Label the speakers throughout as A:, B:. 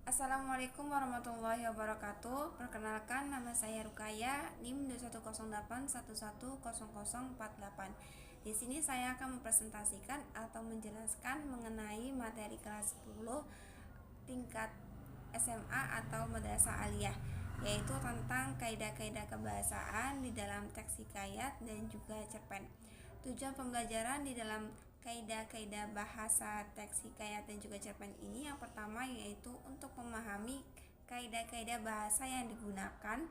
A: Assalamualaikum warahmatullahi wabarakatuh. Perkenalkan, nama saya Rukaya, NIM 21081110048. Di sini saya akan mempresentasikan atau menjelaskan mengenai materi kelas 10 tingkat SMA atau Madrasah Aliyah, yaitu tentang kaidah-kaidah kebahasaan di dalam teks hikayat dan juga cerpen. Tujuan pembelajaran di dalam kaidah-kaidah bahasa teks hikayat dan juga cerpen ini yang pertama yaitu untuk memahami kaidah-kaidah bahasa yang digunakan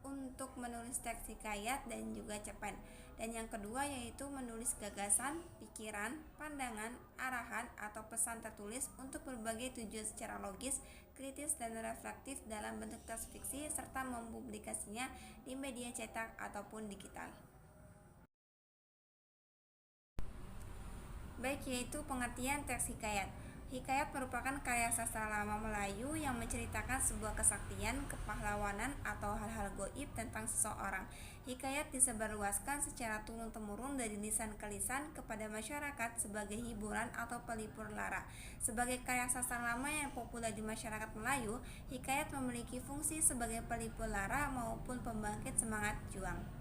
A: untuk menulis teks hikayat dan juga cerpen. Dan yang kedua yaitu menulis gagasan, pikiran, pandangan, arahan atau pesan tertulis untuk berbagai tujuan secara logis, kritis dan reflektif dalam bentuk teks fiksi serta mempublikasinya di media cetak ataupun digital. Baik, yaitu pengertian teks hikayat. Hikayat merupakan karya sastra lama Melayu yang menceritakan sebuah kesaktian, kepahlawanan, atau hal-hal goib tentang seseorang. Hikayat disebarluaskan secara turun-temurun dari lisan ke lisan kepada masyarakat sebagai hiburan atau pelipur lara. Sebagai karya sastra lama yang populer di masyarakat Melayu, hikayat memiliki fungsi sebagai pelipur lara maupun pembangkit semangat juang.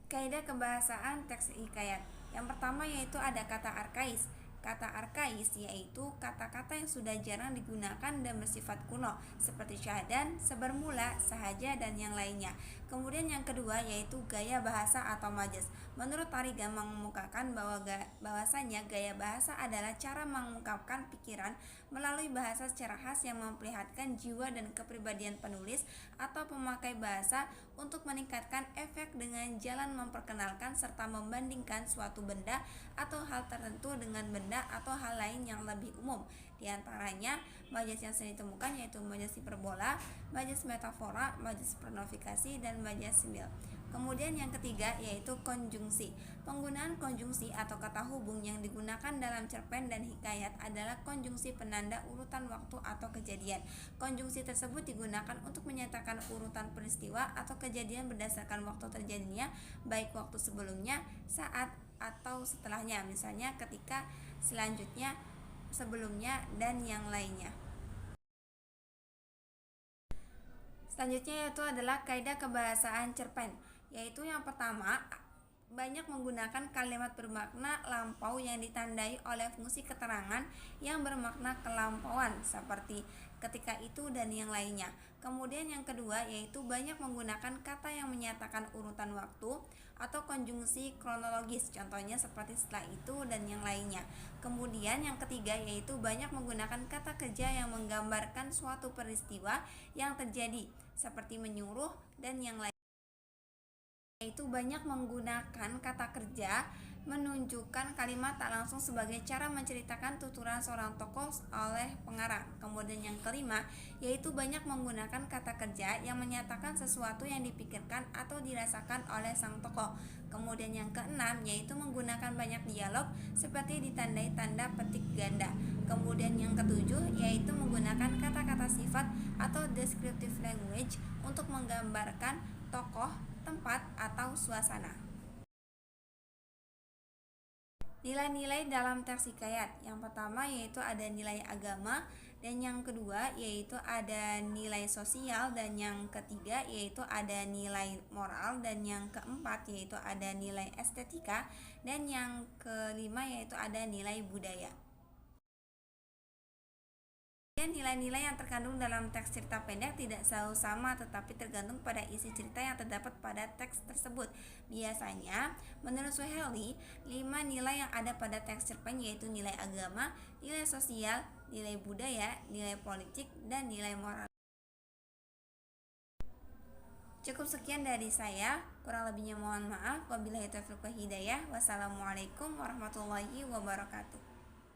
A: Kaidah kebahasaan teks hikayat. Yang pertama yaitu ada kata arkais. Kata arkais yaitu kata-kata yang sudah jarang digunakan dan bersifat kuno seperti syahdan, sebermula, sahaja, dan yang lainnya. Kemudian yang kedua yaitu gaya bahasa atau majas. Menurut Tarigan mengemukakan bahwasanya gaya bahasa adalah cara mengungkapkan pikiran melalui bahasa secara khas yang memperlihatkan jiwa dan kepribadian penulis atau pemakai bahasa untuk meningkatkan efek dengan jalan memperkenalkan serta membandingkan suatu benda atau hal tertentu dengan benda atau hal lain yang lebih umum. Di antaranya, majas yang sering ditemukan yaitu majas hiperbola, majas metafora, majas personifikasi, dan majas simil. Kemudian yang ketiga yaitu konjungsi. Penggunaan konjungsi atau kata hubung yang digunakan dalam cerpen dan hikayat adalah konjungsi penanda urutan waktu atau kejadian. Konjungsi tersebut digunakan untuk menyatakan urutan peristiwa atau kejadian berdasarkan waktu terjadinya, baik waktu sebelumnya, saat, atau setelahnya, misalnya ketika, selanjutnya, sebelumnya, dan yang lainnya. Selanjutnya yaitu adalah kaidah kebahasaan cerpen, yaitu yang pertama banyak menggunakan kalimat bermakna lampau yang ditandai oleh fungsi keterangan yang bermakna kelampauan seperti ketika itu dan yang lainnya. Kemudian yang kedua yaitu banyak menggunakan kata yang menyatakan urutan waktu atau konjungsi kronologis, contohnya seperti setelah itu dan yang lainnya. Kemudian yang ketiga yaitu banyak menggunakan kata kerja yang menggambarkan suatu peristiwa yang terjadi seperti menyuruh dan yang lainnya, yaitu banyak menggunakan kata kerja menunjukkan kalimat tak langsung sebagai cara menceritakan tuturan seorang tokoh oleh pengarang. Kemudian yang kelima yaitu banyak menggunakan kata kerja yang menyatakan sesuatu yang dipikirkan atau dirasakan oleh sang tokoh. Kemudian yang keenam yaitu menggunakan banyak dialog seperti ditandai tanda petik ganda. Kemudian yang ketujuh yaitu menggunakan kata-kata sifat atau descriptive language untuk menggambarkan tokoh, tempat, atau suasana. Nilai-nilai dalam teks hikayat. Yang pertama yaitu ada nilai agama, dan yang kedua yaitu ada nilai sosial, dan yang ketiga yaitu ada nilai moral, dan yang keempat yaitu ada nilai estetika, dan yang kelima yaitu ada nilai budaya. Nilai-nilai yang terkandung dalam teks cerita pendek tidak selalu sama, tetapi tergantung pada isi cerita yang terdapat pada teks tersebut. Biasanya, menurut Suhaili, 5 nilai yang ada pada teks cerpen yaitu nilai agama, nilai sosial, nilai budaya, nilai politik, dan nilai moral. Cukup sekian dari saya, kurang lebihnya mohon maaf. Wabillahi taufiq wal hidayah. Wassalamualaikum warahmatullahi wabarakatuh.